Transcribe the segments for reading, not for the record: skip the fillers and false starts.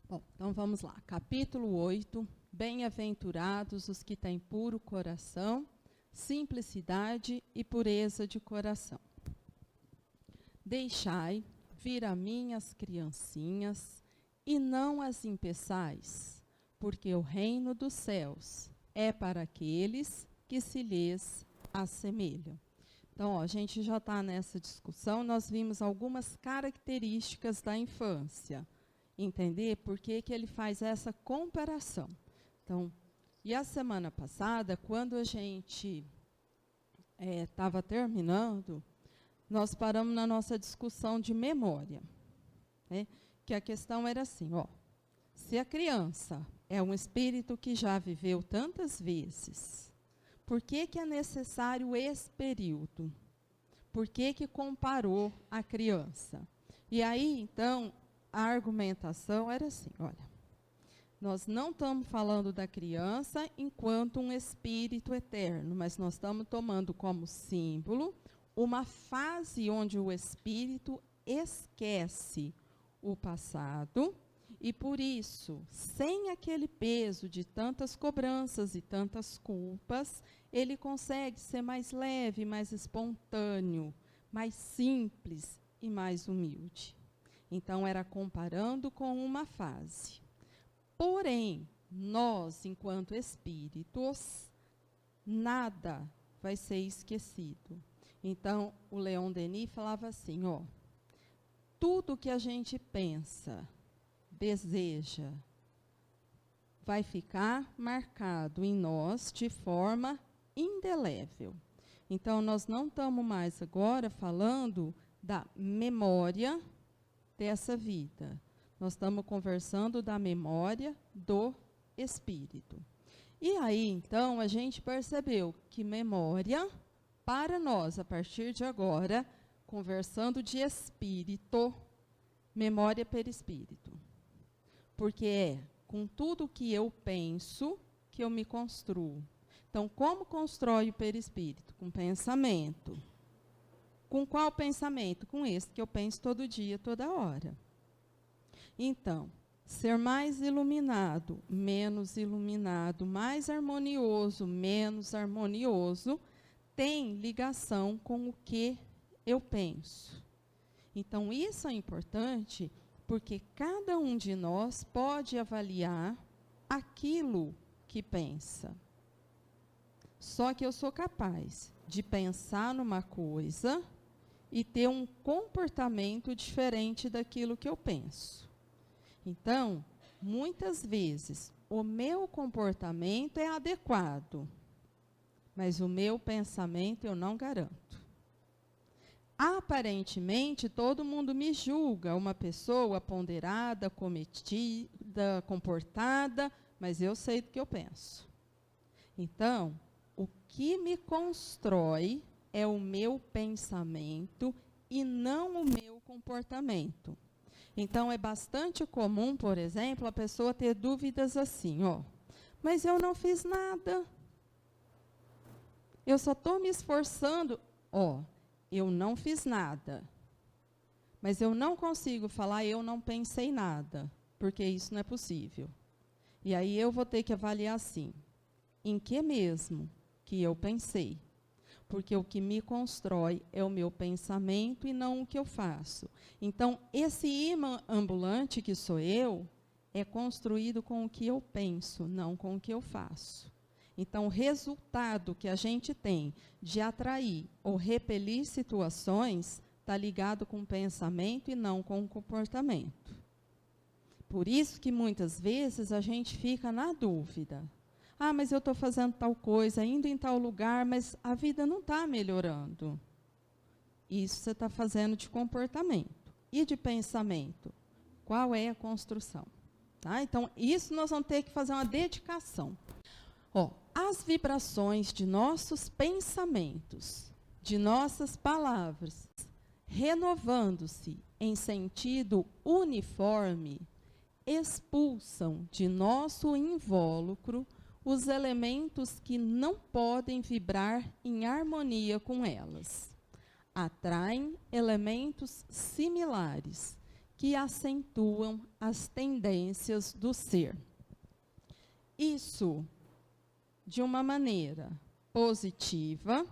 Bom, então vamos lá. Capítulo 8. Bem-aventurados os que têm puro coração, simplicidade e pureza de coração. Deixai vir a mim as criancinhas, e não as impeçais, porque o reino dos céus é para aqueles que se lhes assemelham. Então, ó, a gente já está nessa discussão, nós vimos algumas características da infância. Entender por que ele faz essa comparação. Então, e a semana passada, quando a gente estava terminando, nós paramos na nossa discussão de memória, né? Que a questão era assim, ó, se a criança é um espírito que já viveu tantas vezes, por que é necessário esse período? Por que comparou a criança? E aí, então, a argumentação era assim, olha, nós não estamos falando da criança enquanto um espírito eterno, mas nós estamos tomando como símbolo uma fase onde o espírito esquece o passado e, por isso, sem aquele peso de tantas cobranças e tantas culpas, ele consegue ser mais leve, mais espontâneo, mais simples e mais humilde. Então, era comparando com uma fase. Porém, nós, enquanto espíritos, nada vai ser esquecido. Então, o Leon Denis falava assim, ó, tudo que a gente pensa, deseja, vai ficar marcado em nós de forma indelével. Então, nós não estamos mais agora falando da memória dessa vida. Nós estamos conversando da memória do espírito. E aí, então, a gente percebeu que memória, para nós, a partir de agora, conversando de espírito, memória perispírito. Porque é com tudo que eu penso que eu me construo. Então, como constrói o perispírito? Com pensamento. Com qual pensamento? Com esse que eu penso todo dia, toda hora. Então, ser mais iluminado, menos iluminado, mais harmonioso, menos harmonioso, tem ligação com o que eu penso. Então, isso é importante, porque cada um de nós pode avaliar aquilo que pensa. Só que eu sou capaz de pensar numa coisa e ter um comportamento diferente daquilo que eu penso. Então, muitas vezes, o meu comportamento é adequado, mas o meu pensamento eu não garanto. Aparentemente, todo mundo me julga uma pessoa ponderada, cometida, comportada, mas eu sei do que eu penso. Então, o que me constrói é o meu pensamento e não o meu comportamento. Então, é bastante comum, por exemplo, a pessoa ter dúvidas assim, ó, mas eu não fiz nada. Eu só estou me esforçando, ó, eu não fiz nada. Mas eu não consigo falar, eu não pensei nada, porque isso não é possível. E aí eu vou ter que avaliar assim, em que mesmo que eu pensei? Porque o que me constrói é o meu pensamento e não o que eu faço. Então, esse imã ambulante que sou eu, é construído com o que eu penso, não com o que eu faço. Então, o resultado que a gente tem de atrair ou repelir situações está ligado com o pensamento e não com o comportamento. Por isso que, muitas vezes, a gente fica na dúvida. Ah, mas eu estou fazendo tal coisa, indo em tal lugar, mas a vida não está melhorando. Isso você está fazendo de comportamento. E de pensamento? Qual é a construção? Tá? Então, isso nós vamos ter que fazer uma dedicação. Ó, as vibrações de nossos pensamentos, de nossas palavras, renovando-se em sentido uniforme, expulsam de nosso invólucro os elementos que não podem vibrar em harmonia com elas. Atraem elementos similares, que acentuam as tendências do ser. Isso de uma maneira positiva,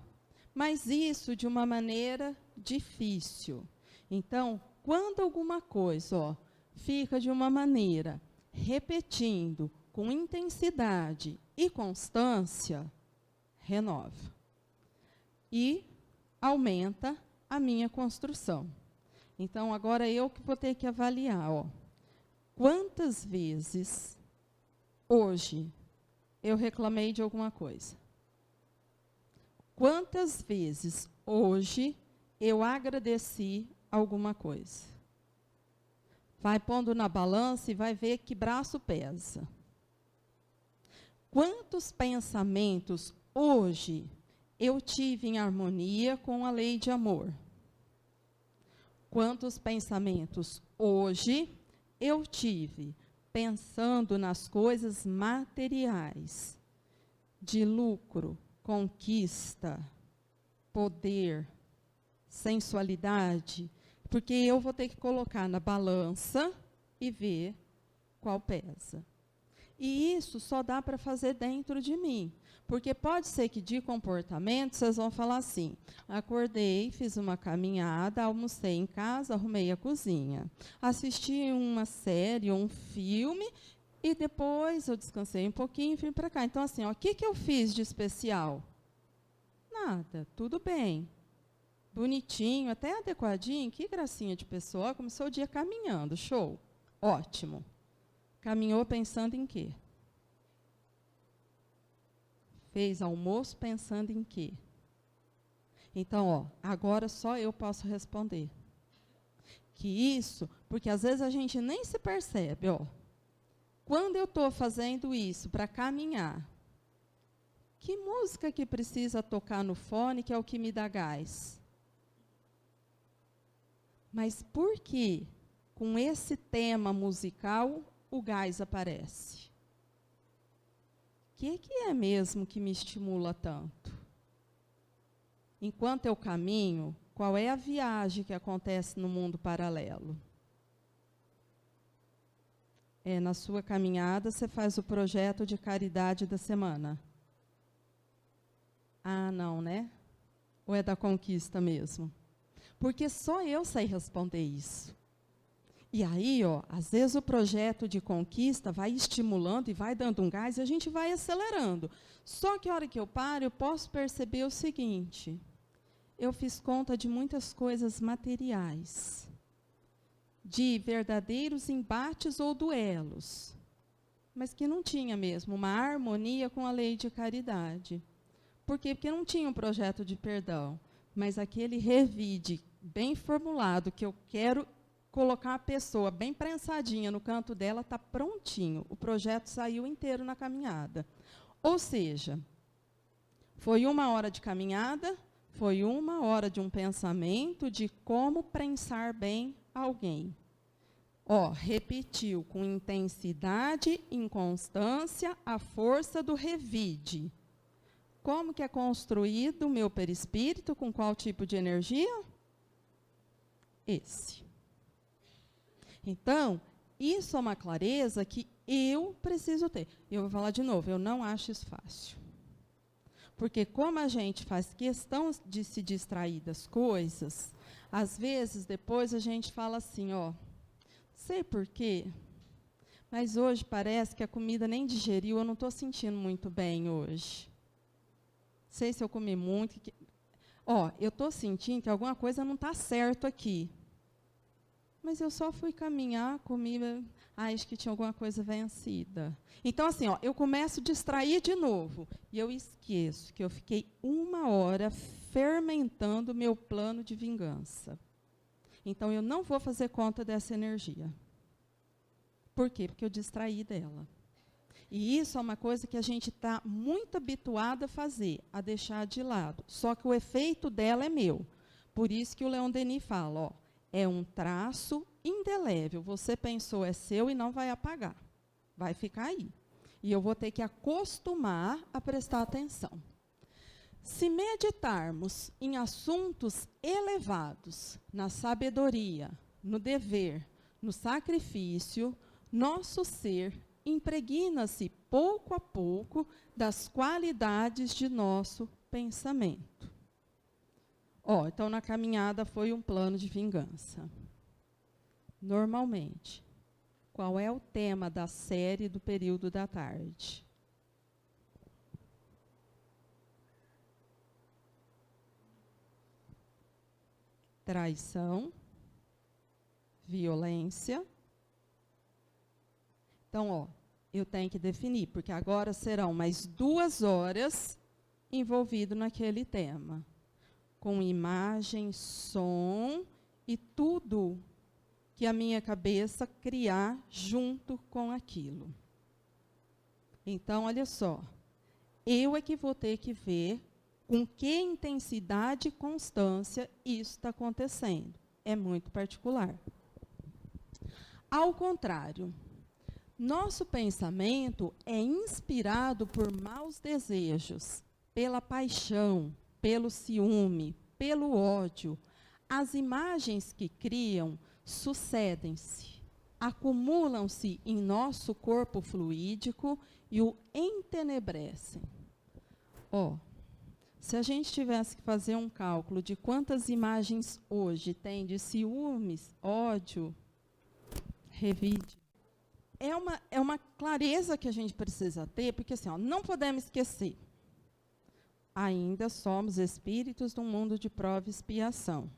mas isso de uma maneira difícil. Então, quando alguma coisa fica de uma maneira repetindo com intensidade e constância, renova. E aumenta a minha construção. Então, agora eu que vou ter que avaliar, quantas vezes hoje eu reclamei de alguma coisa? Quantas vezes hoje eu agradeci alguma coisa? Vai pondo na balança e vai ver que braço pesa. Quantos pensamentos hoje eu tive em harmonia com a lei de amor? Quantos pensamentos hoje eu tive pensando nas coisas materiais, de lucro, conquista, poder, sensualidade? Porque eu vou ter que colocar na balança e ver qual pesa. E isso só dá para fazer dentro de mim. Porque pode ser que de comportamento vocês vão falar assim: acordei, fiz uma caminhada, almocei em casa, arrumei a cozinha, assisti uma série, um filme, e depois eu descansei um pouquinho e vim para cá. Então, assim, o que eu fiz de especial? Nada, tudo bem. Bonitinho, até adequadinho, que gracinha de pessoa, começou o dia caminhando, show, ótimo. Caminhou pensando em quê? Fez almoço pensando em quê? Então, agora só eu posso responder. Que isso, porque às vezes a gente nem se percebe, quando eu estou fazendo isso para caminhar, que música que precisa tocar no fone que é o que me dá gás? Mas por que, com esse tema musical, o gás aparece? O que é mesmo que me estimula tanto? Enquanto eu caminho, qual é a viagem que acontece no mundo paralelo? Na sua caminhada, você faz o projeto de caridade da semana. Ah, não, né? Ou é da conquista mesmo? Porque só eu sei responder isso. E aí, às vezes o projeto de conquista vai estimulando e vai dando um gás e a gente vai acelerando. Só que a hora que eu paro, eu posso perceber o seguinte: eu fiz conta de muitas coisas materiais, de verdadeiros embates ou duelos, mas que não tinha mesmo uma harmonia com a lei de caridade. Por quê? Porque não tinha um projeto de perdão, mas aquele revide bem formulado, que eu quero colocar a pessoa bem prensadinha no canto dela, está prontinho. O projeto saiu inteiro na caminhada. Ou seja, foi 1 hora de caminhada, foi 1 hora de um pensamento de como prensar bem alguém. Repetiu com intensidade, inconstância, a força do revide. Como que é construído o meu perispírito? Com qual tipo de energia? Esse. Então, isso é uma clareza que eu preciso ter. Eu vou falar de novo, eu não acho isso fácil. Porque como a gente faz questão de se distrair das coisas, às vezes, depois a gente fala assim, sei por quê, mas hoje parece que a comida nem digeriu, eu não estou sentindo muito bem hoje. Sei se eu comi muito. Eu estou sentindo que alguma coisa não está certo aqui. Mas eu só fui caminhar, comi, acho que tinha alguma coisa vencida. Então, assim, eu começo a distrair de novo. E eu esqueço que eu fiquei 1 hora fermentando o meu plano de vingança. Então, eu não vou fazer conta dessa energia. Por quê? Porque eu distraí dela. E isso é uma coisa que a gente está muito habituado a fazer, a deixar de lado. Só que o efeito dela é meu. Por isso que o Leon Denis fala, é um traço indelével. Você pensou, é seu e não vai apagar. Vai ficar aí. E eu vou ter que acostumar a prestar atenção. Se meditarmos em assuntos elevados, na sabedoria, no dever, no sacrifício, nosso ser impregna-se pouco a pouco das qualidades de nosso pensamento. Então na caminhada foi um plano de vingança. Normalmente, qual é o tema da série do período da tarde? Traição, violência. Então, eu tenho que definir, porque agora serão mais 2 horas envolvido naquele tema, com imagem, som e tudo que a minha cabeça criar junto com aquilo. Então, olha só, eu é que vou ter que ver com que intensidade e constância isso está acontecendo. É muito particular. Ao contrário, nosso pensamento é inspirado por maus desejos, pela paixão, pelo ciúme, pelo ódio. As imagens que criam sucedem-se, acumulam-se em nosso corpo fluídico e o entenebrecem. Se a gente tivesse que fazer um cálculo de quantas imagens hoje tem de ciúmes, ódio, revide. É uma clareza que a gente precisa ter, porque assim, não podemos esquecer. Ainda somos espíritos de um mundo de prova e expiação.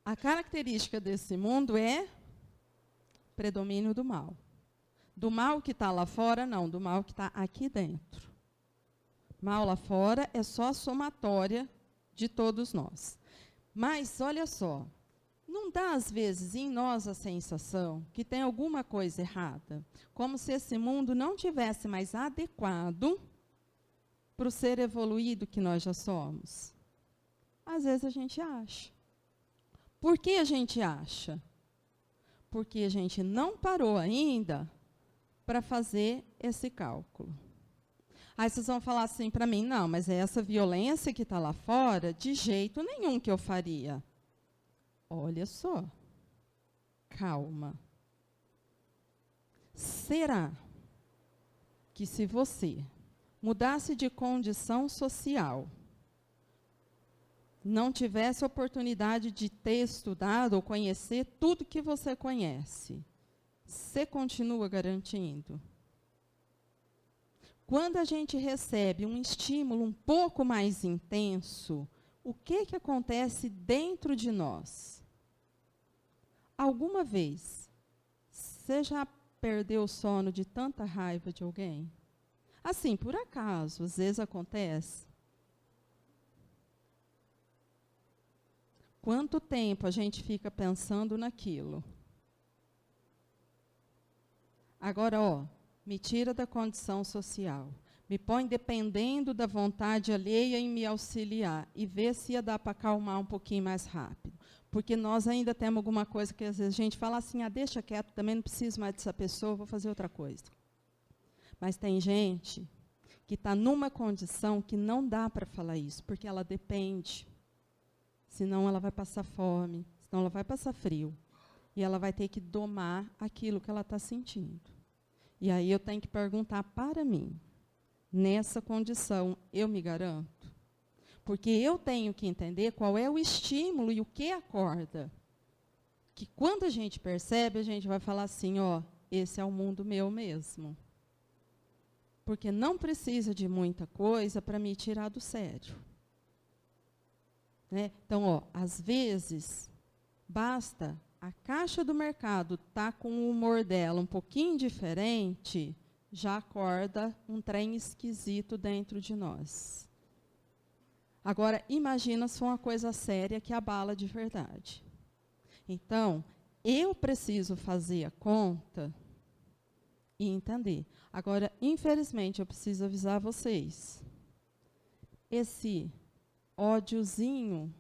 A característica desse mundo é predomínio do mal. Do mal que está lá fora, não, do mal que está aqui dentro. Mal lá fora é só a somatória de todos nós. Mas, olha só, não dá, às vezes, em nós a sensação que tem alguma coisa errada? Como se esse mundo não tivesse mais adequado para o ser evoluído que nós já somos? Às vezes a gente acha. Por que a gente acha? Porque a gente não parou ainda para fazer esse cálculo. Aí vocês vão falar assim para mim, não, mas essa violência que está lá fora, de jeito nenhum que eu faria. Olha só, calma. Será que se você mudasse de condição social, não tivesse oportunidade de ter estudado ou conhecer tudo que você conhece, você continua garantindo? Quando a gente recebe um estímulo um pouco mais intenso, o que acontece dentro de nós? Alguma vez, você já perdeu o sono de tanta raiva de alguém? Assim, por acaso, às vezes acontece. Quanto tempo a gente fica pensando naquilo? Agora, me tira da condição social, me põe dependendo da vontade alheia em me auxiliar e ver se ia dar para acalmar um pouquinho mais rápido. Porque nós ainda temos alguma coisa que às vezes a gente fala assim, deixa quieto, também não preciso mais dessa pessoa, vou fazer outra coisa. Mas tem gente que está numa condição que não dá para falar isso, porque ela depende. Senão ela vai passar fome, senão ela vai passar frio. E ela vai ter que domar aquilo que ela está sentindo. E aí eu tenho que perguntar para mim, nessa condição, eu me garanto? Porque eu tenho que entender qual é o estímulo e o que acorda. Que quando a gente percebe, a gente vai falar assim, esse é o mundo meu mesmo. Porque não precisa de muita coisa para me tirar do sério. Né? Então, às vezes, basta a caixa do mercado estar com o humor dela um pouquinho diferente, já acorda um trem esquisito dentro de nós. Agora, imagina se for uma coisa séria que abala de verdade. Então, eu preciso fazer a conta e entender. Agora, infelizmente, eu preciso avisar vocês. Esse ódiozinho,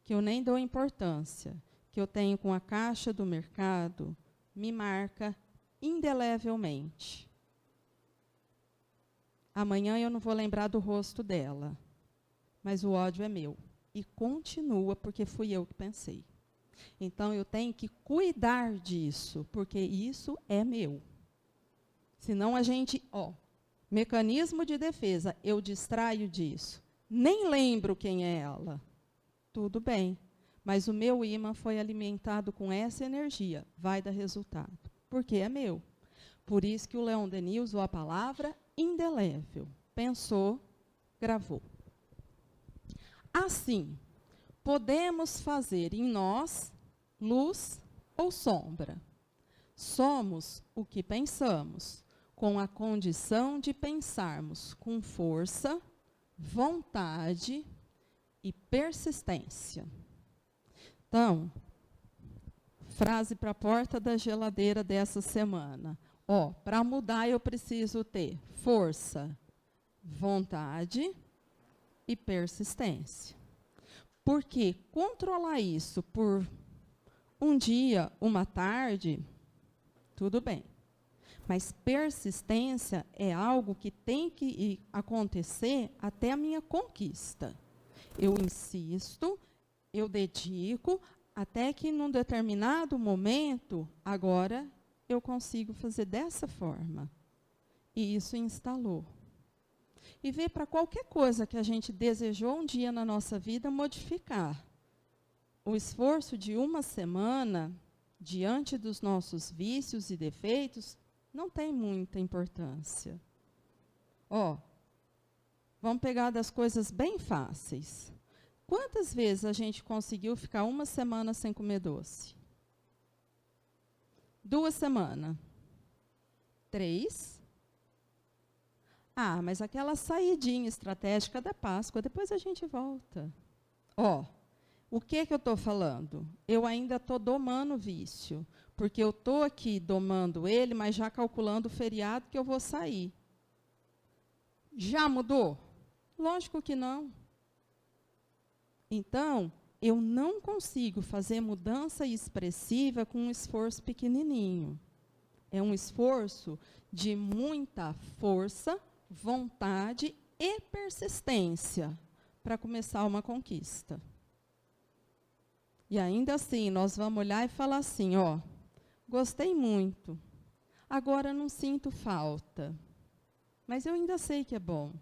que eu nem dou importância, que eu tenho com a caixa do mercado, me marca indelevelmente. Amanhã eu não vou lembrar do rosto dela, mas o ódio é meu. E continua porque fui eu que pensei. Então, eu tenho que cuidar disso, porque isso é meu. Senão a gente, mecanismo de defesa, eu distraio disso. Nem lembro quem é ela. Tudo bem. Mas o meu ímã foi alimentado com essa energia. Vai dar resultado. Porque é meu. Por isso que o Leon Denis usou a palavra indelével. Pensou, gravou. Assim, podemos fazer em nós luz ou sombra. Somos o que pensamos, com a condição de pensarmos com força, vontade e persistência. Então, frase para a porta da geladeira dessa semana. Para mudar eu preciso ter força, vontade e persistência. Porque controlar isso por um dia, uma tarde, tudo bem. Mas persistência é algo que tem que acontecer até a minha conquista. Eu insisto, eu dedico, até que num determinado momento, agora eu consigo fazer dessa forma. E isso instalou. E ver para qualquer coisa que a gente desejou um dia na nossa vida modificar. O esforço de uma semana, diante dos nossos vícios e defeitos, não tem muita importância. Vamos pegar das coisas bem fáceis. Quantas vezes a gente conseguiu ficar uma semana sem comer doce? 2 semanas? 3? Mas aquela saidinha estratégica da Páscoa, depois a gente volta. O que eu estou falando? Eu ainda estou domando o vício, porque eu estou aqui domando ele, mas já calculando o feriado que eu vou sair. Já mudou? Lógico que não. Então, eu não consigo fazer mudança expressiva com um esforço pequenininho. É um esforço de muita força, vontade e persistência para começar uma conquista. E ainda assim, nós vamos olhar e falar assim, gostei muito, agora não sinto falta, mas eu ainda sei que é bom.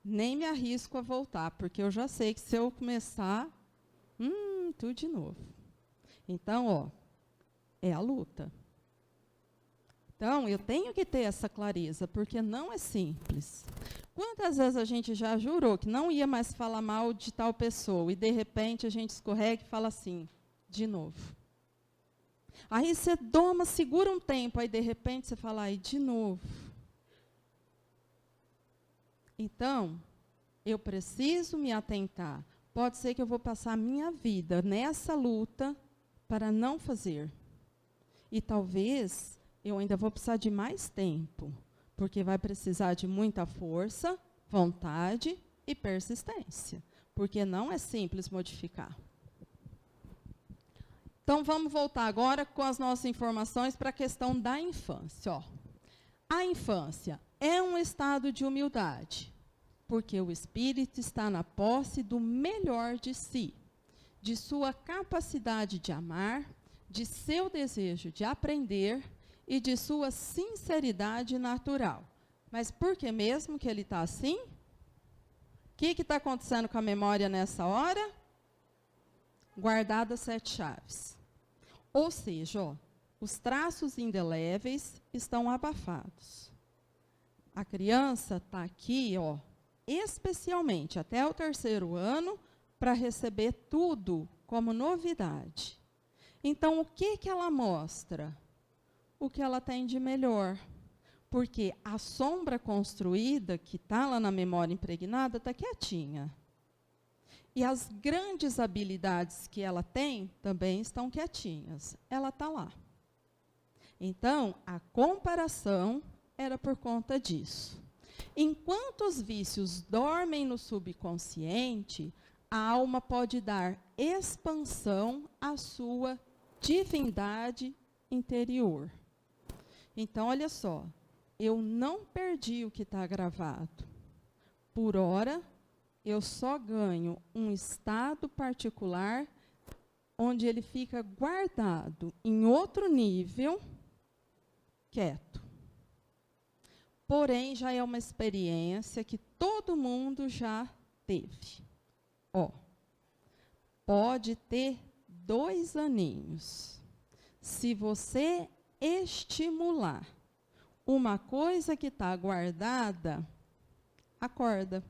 Nem me arrisco a voltar, porque eu já sei que se eu começar, tudo de novo. Então, é a luta. Então, eu tenho que ter essa clareza, porque não é simples. Quantas vezes a gente já jurou que não ia mais falar mal de tal pessoa, e de repente a gente escorrega e fala assim, de novo. Aí você doma, segura um tempo, aí de repente você fala, de novo. Então, eu preciso me atentar. Pode ser que eu vou passar a minha vida nessa luta para não fazer. E talvez eu ainda vou precisar de mais tempo, porque vai precisar de muita força, vontade e persistência, porque não é simples modificar. Então, vamos voltar agora com as nossas informações para a questão da infância. A infância é um estado de humildade, porque o espírito está na posse do melhor de si, de sua capacidade de amar, de seu desejo de aprender e de sua sinceridade natural. Mas por que mesmo que ele está assim? O que está acontecendo com a memória nessa hora? Guardada 7 chaves. Ou seja, os traços indeléveis estão abafados. A criança está aqui, especialmente até o 3º ano, para receber tudo como novidade. Então, o que ela mostra? O que ela tem de melhor. Porque a sombra construída, que está lá na memória impregnada, está quietinha. E as grandes habilidades que ela tem também estão quietinhas. Ela está lá. Então, a comparação era por conta disso. Enquanto os vícios dormem no subconsciente, a alma pode dar expansão à sua divindade interior. Então, olha só, eu não perdi o que está gravado. Por hora, eu só ganho um estado particular onde ele fica guardado em outro nível, quieto. Porém, já é uma experiência que todo mundo já teve. Ó, pode ter 2 aninhos. Se você estimular uma coisa que está guardada, acorda.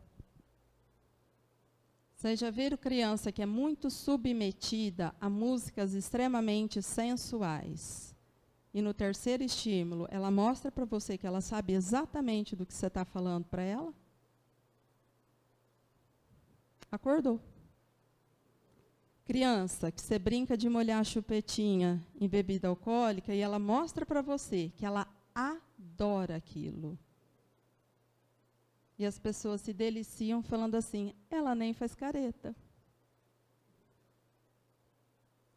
Vocês já viram criança que é muito submetida a músicas extremamente sensuais? E no terceiro estímulo, ela mostra para você que ela sabe exatamente do que você está falando para ela? Acordou. Criança que você brinca de molhar a chupetinha em bebida alcoólica e ela mostra para você que ela adora aquilo. E as pessoas se deliciam falando assim, ela nem faz careta.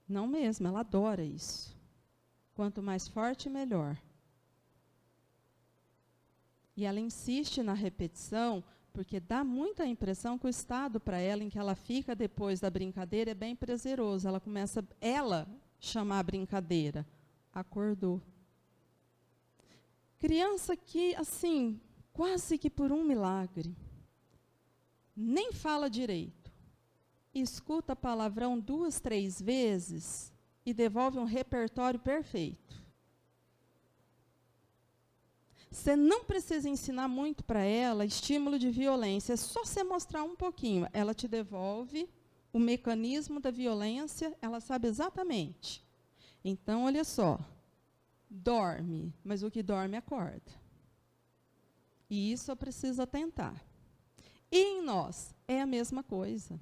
Não mesmo, ela adora isso. Quanto mais forte, melhor. E ela insiste na repetição, porque dá muita impressão que o estado para ela em que ela fica depois da brincadeira é bem prazeroso. Ela começa, chamar a brincadeira. Acordou. Criança que, assim, quase que por um milagre, nem fala direito, escuta palavrão 2, 3 vezes e devolve um repertório perfeito. Você não precisa ensinar muito para ela estímulo de violência, é só você mostrar um pouquinho. Ela te devolve o mecanismo da violência, ela sabe exatamente. Então, olha só, dorme, mas o que dorme acorda. E isso eu preciso atentar. E em nós, é a mesma coisa.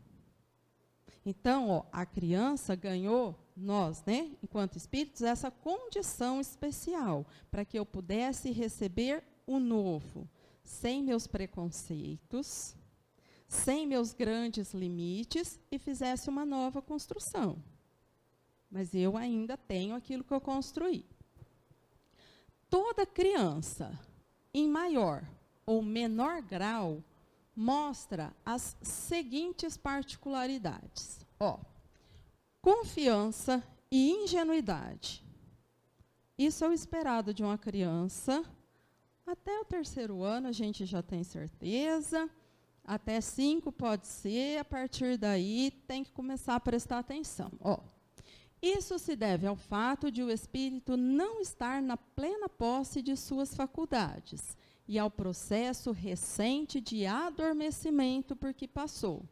Então, ó, a criança ganhou, nós, né, enquanto espíritos, essa condição especial, para que eu pudesse receber o novo, sem meus preconceitos, sem meus grandes limites, e fizesse uma nova construção. Mas eu ainda tenho aquilo que eu construí. Toda criança, em maior ou menor grau, mostra as seguintes particularidades. Ó, confiança e ingenuidade. Isso é o esperado de uma criança. Até o 3º ano a gente já tem certeza. Até 5 pode ser. A partir daí tem que começar a prestar atenção. Ó, isso se deve ao fato de o espírito não estar na plena posse de suas faculdades e ao processo recente de adormecimento por que passou.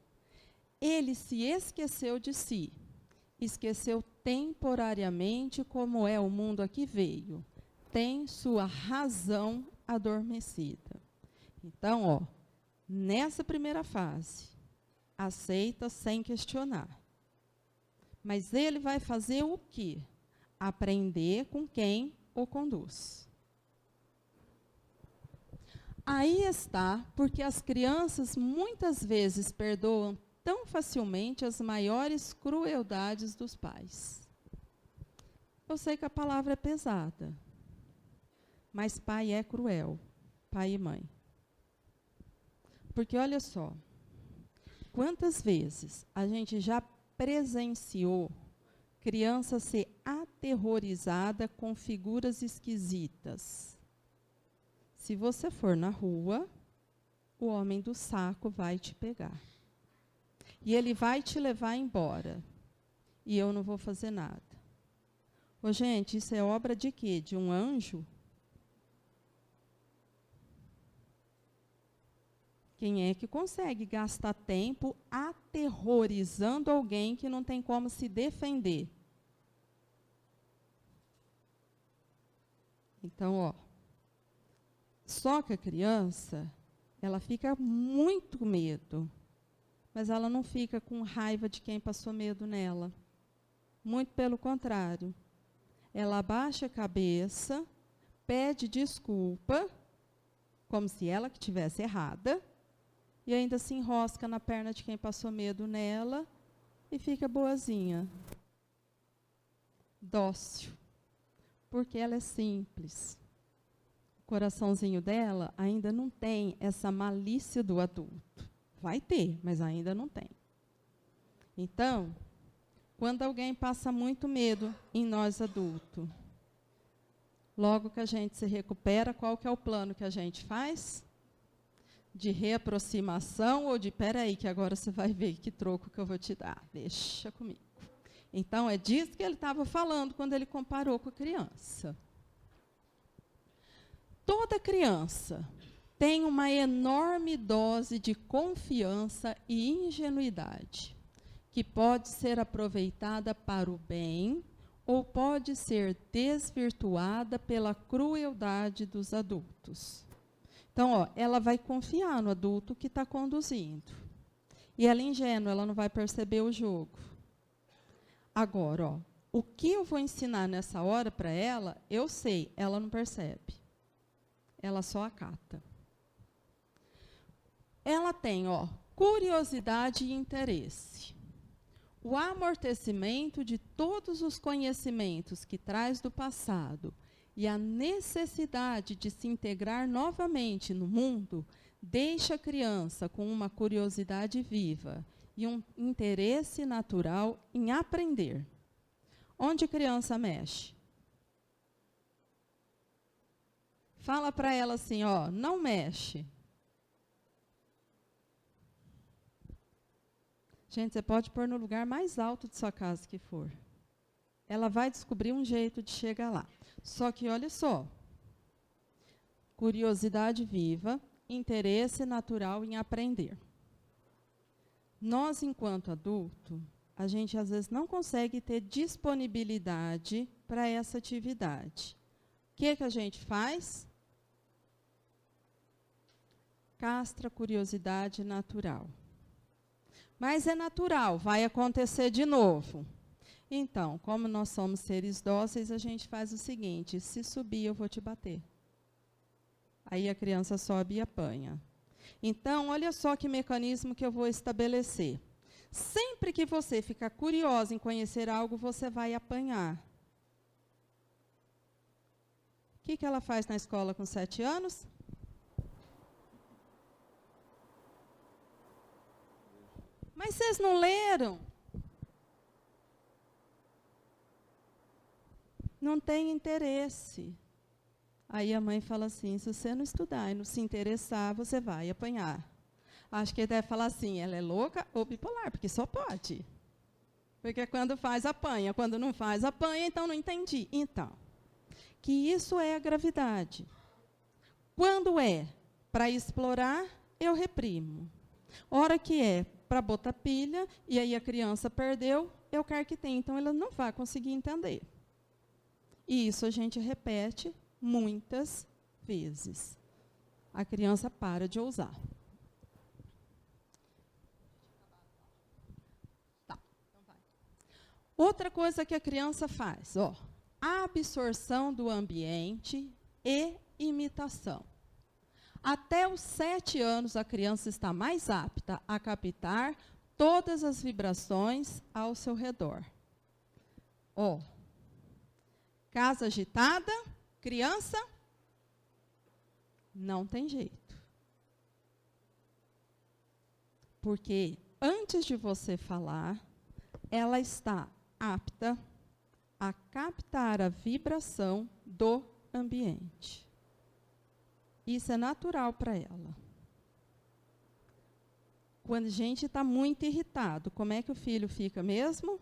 Ele se esqueceu de si, esqueceu temporariamente como é o mundo a que veio, tem sua razão adormecida. Então, ó, nessa primeira fase, aceita sem questionar. Mas ele vai fazer o quê? Aprender com quem o conduz. Aí está, porque as crianças muitas vezes perdoam tão facilmente as maiores crueldades dos pais. Eu sei que a palavra é pesada, mas pai é cruel, pai e mãe. Porque olha só, quantas vezes a gente já presenciou criança ser aterrorizada com figuras esquisitas. Se você for na rua, o homem do saco vai te pegar. E ele vai te levar embora. E eu não vou fazer nada. Ô, gente, isso é obra de quê? De um anjo? Quem é que consegue gastar tempo aterrorizando alguém que não tem como se defender? Então, ó, só que a criança, ela fica muito com medo, mas ela não fica com raiva de quem passou medo nela. Muito pelo contrário. Ela abaixa a cabeça, pede desculpa, como se ela que estivesse errada, e ainda se enrosca na perna de quem passou medo nela e fica boazinha. Dócil. Porque ela é simples. O coraçãozinho dela ainda não tem essa malícia do adulto. Vai ter, mas ainda não tem. Então, quando alguém passa muito medo em nós adultos, logo que a gente se recupera, qual que é o plano que a gente faz? De reaproximação ou de, peraí, que agora você vai ver que troco que eu vou te dar. Deixa comigo. Então, é disso que ele estava falando quando ele comparou com a criança. Toda criança tem uma enorme dose de confiança e ingenuidade, que pode ser aproveitada para o bem ou pode ser desvirtuada pela crueldade dos adultos. Então, ó, ela vai confiar no adulto que está conduzindo. E ela é ingênua, ela não vai perceber o jogo. Agora, ó, o que eu vou ensinar nessa hora para ela, eu sei, ela não percebe. Ela só acata. Ela tem, ó, curiosidade e interesse. O amortecimento de todos os conhecimentos que traz do passado e a necessidade de se integrar novamente no mundo deixa a criança com uma curiosidade viva e um interesse natural em aprender. Onde a criança mexe? Fala para ela assim, ó, não mexe. Gente, você pode pôr no lugar mais alto de sua casa que for. Ela vai descobrir um jeito de chegar lá. Só que, olha só, curiosidade viva, interesse natural em aprender. Nós, enquanto adulto, a gente às vezes não consegue ter disponibilidade para essa atividade. O que a gente faz? Castra a curiosidade natural. Mas é natural, vai acontecer de novo. Então, como nós somos seres dóceis, a gente faz o seguinte, se subir, eu vou te bater. Aí a criança sobe e apanha. Então, olha só que mecanismo que eu vou estabelecer. Sempre que você ficar curiosa em conhecer algo, você vai apanhar. O que ela faz na escola com 7 anos? Mas vocês não leram? Não tem interesse. Aí a mãe fala assim, se você não estudar e não se interessar, você vai apanhar. Acho que ele deve falar assim, ela é louca ou bipolar, porque só pode. Porque quando faz, apanha. Quando não faz, apanha, então não entendi. Então, que isso é a gravidade. Quando é para explorar, eu reprimo. Hora que é para botar pilha, e aí a criança perdeu, eu quero que tenha. Então, ela não vai conseguir entender. E isso a gente repete muitas vezes. A criança para de ousar. Tá, então vai. Outra coisa que a criança faz, ó, absorção do ambiente e imitação. Até os 7 anos, a criança está mais apta a captar todas as vibrações ao seu redor. Ó, casa agitada, criança, não tem jeito. Porque antes de você falar, ela está apta a captar a vibração do ambiente. Isso é natural para ela. Quando a gente está muito irritado, como é que o filho fica mesmo?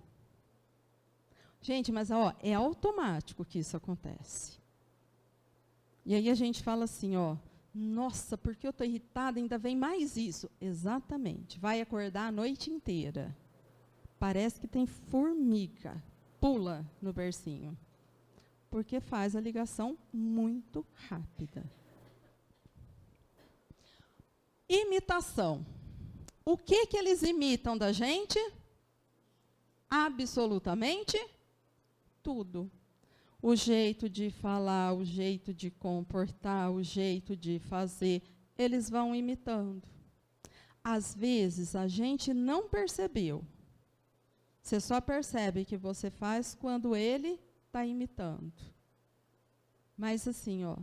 Gente, mas ó, é automático que isso acontece. E aí a gente fala assim, ó, nossa, porque eu estou irritada, ainda vem mais isso. Exatamente, vai acordar a noite inteira. Parece que tem formiga, pula no bercinho. Porque faz a ligação muito rápida. Imitação. O que eles imitam da gente? Absolutamente tudo. O jeito de falar, o jeito de comportar, o jeito de fazer, eles vão imitando. Às vezes, a gente não percebeu. Você só percebe que você faz quando ele está imitando. Mas assim, ó,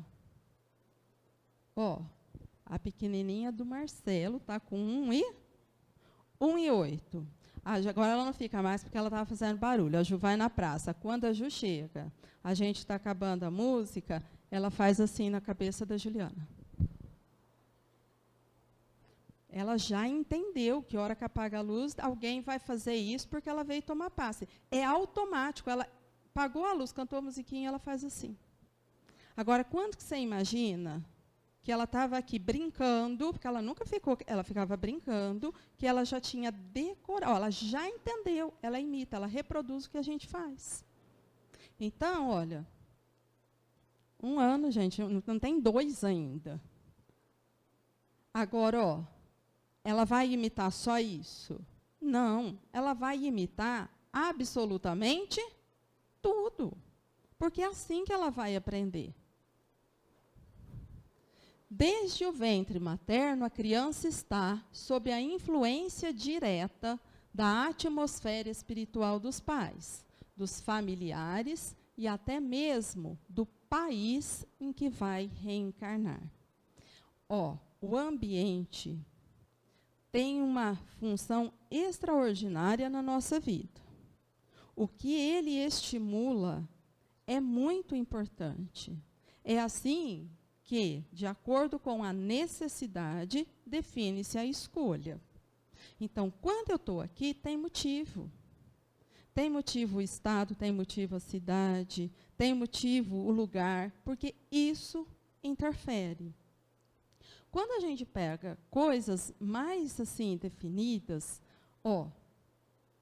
a pequenininha do Marcelo está com 1 e 8. Agora ela não fica mais porque ela estava fazendo barulho. A Ju vai na praça. Quando a Ju chega, a gente está acabando a música, ela faz assim na cabeça da Juliana. Ela já entendeu que, hora que apaga a luz, alguém vai fazer isso porque ela veio tomar passe. É automático. Ela apagou a luz, cantou a musiquinha, ela faz assim. Agora, quando que você imagina que ela estava aqui brincando, porque ela nunca ficou, ela ficava brincando, que ela já tinha decorado, ela já entendeu, ela imita, ela reproduz o que a gente faz. Então, olha, 1 ano, gente, não tem 2 ainda. Agora, ó, ela vai imitar só isso? Não, ela vai imitar absolutamente tudo, porque é assim que ela vai aprender. Desde o ventre materno, a criança está sob a influência direta da atmosfera espiritual dos pais, dos familiares e até mesmo do país em que vai reencarnar. O ambiente tem uma função extraordinária na nossa vida. O que ele estimula é muito importante. É assim que, de acordo com a necessidade, define-se a escolha. Então, quando eu estou aqui, tem motivo. Tem motivo o estado, tem motivo a cidade, tem motivo o lugar, porque isso interfere. Quando a gente pega coisas mais assim definidas,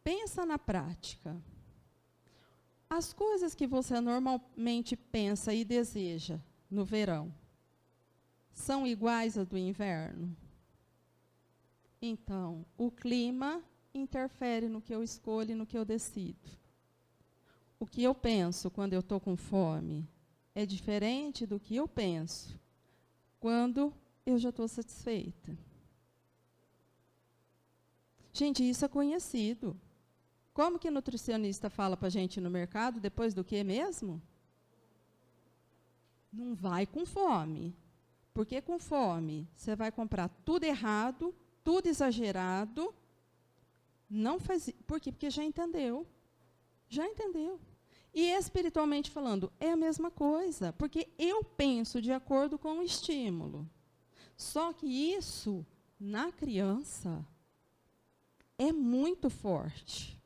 pensa na prática. As coisas que você normalmente pensa e deseja no verão, são iguais às do inverno? Então, o clima interfere no que eu escolho e no que eu decido. O que eu penso quando eu estou com fome é diferente do que eu penso quando eu já estou satisfeita. Gente, isso é conhecido. Como que nutricionista fala para a gente no mercado, depois do que mesmo? Não vai com fome. Porque com fome, você vai comprar tudo errado, tudo exagerado. Não faz. Por quê? Porque já entendeu. Já entendeu. E espiritualmente falando, é a mesma coisa. Porque eu penso de acordo com o estímulo. Só que isso, na criança, é muito forte.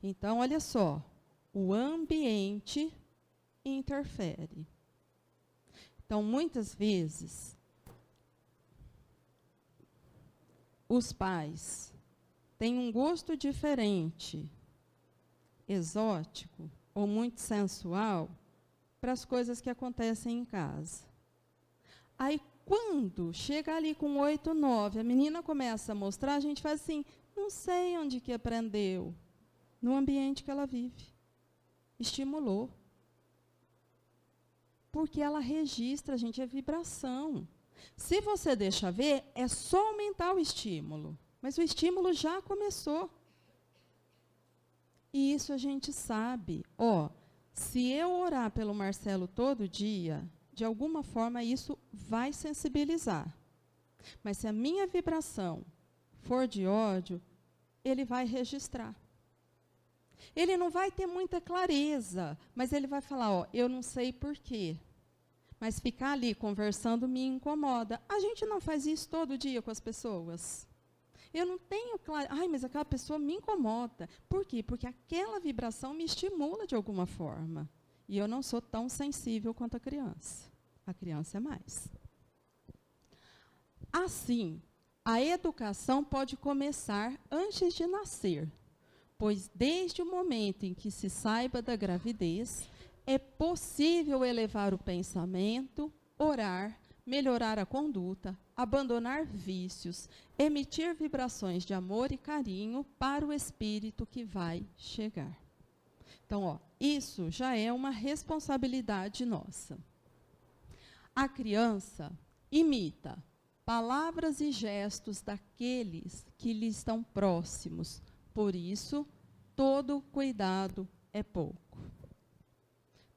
Então, olha só, o ambiente interfere. Então, muitas vezes, os pais têm um gosto diferente, exótico ou muito sensual, para as coisas que acontecem em casa. Aí, quando chega ali com 8, 9, a menina começa a mostrar, a gente faz assim, não sei onde que aprendeu, no ambiente que ela vive. Estimulou. Porque ela registra, gente, é vibração. Se você deixa ver, é só aumentar o estímulo. Mas o estímulo já começou. E isso a gente sabe. Se eu orar pelo Marcelo todo dia, de alguma forma isso vai sensibilizar. Mas se a minha vibração for de ódio, ele vai registrar. Ele não vai ter muita clareza, mas ele vai falar, eu não sei por quê, mas ficar ali conversando me incomoda. A gente não faz isso todo dia com as pessoas. Eu não tenho clareza, mas aquela pessoa me incomoda. Por quê? Porque aquela vibração me estimula de alguma forma. E eu não sou tão sensível quanto a criança. A criança é mais. Assim, a educação pode começar antes de nascer, pois desde o momento em que se saiba da gravidez, é possível elevar o pensamento, orar, melhorar a conduta, abandonar vícios, emitir vibrações de amor e carinho para o espírito que vai chegar. Então, isso já é uma responsabilidade nossa. A criança imita palavras e gestos daqueles que lhe estão próximos. Por isso, todo cuidado é pouco.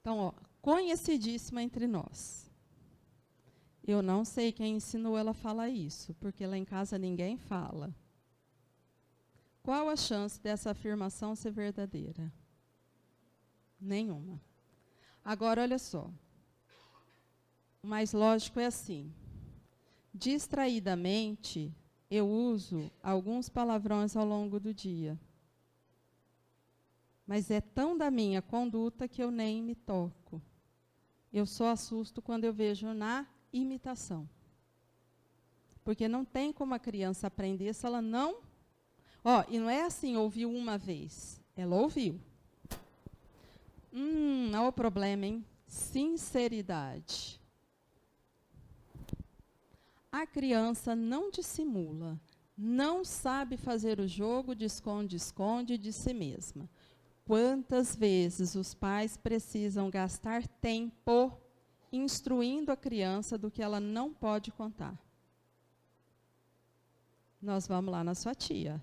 Então, conhecidíssima entre nós. Eu não sei quem ensinou ela a falar isso, porque lá em casa ninguém fala. qual a chance dessa afirmação ser verdadeira? Nenhuma. Agora, olha só. O mais lógico é assim. Distraidamente, eu uso alguns palavrões ao longo do dia. Mas é tão da minha conduta que eu nem me toco. Eu só assusto quando eu vejo na imitação. Porque não tem como a criança aprender se ela não... e não é assim, ouviu uma vez. Ela ouviu. Olha o problema, hein? Sinceridade. A criança não dissimula, não sabe fazer o jogo de esconde-esconde de si mesma. Quantas vezes os pais precisam gastar tempo instruindo a criança do que ela não pode contar? Nós vamos lá na sua tia.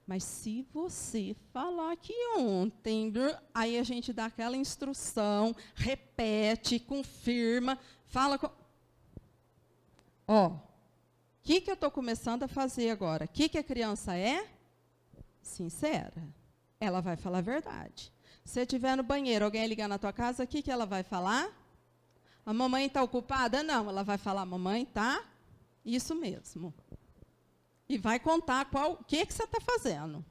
Mas se você falar que ontem, aí a gente dá aquela instrução, repete, confirma, fala com... O que eu estou começando a fazer agora? O que a criança é? Sincera. Ela vai falar a verdade. Se estiver no banheiro, alguém ligar na tua casa, o que ela vai falar? A mamãe está ocupada? Não, ela vai falar, mamãe está... Isso mesmo. E vai contar o que você está fazendo.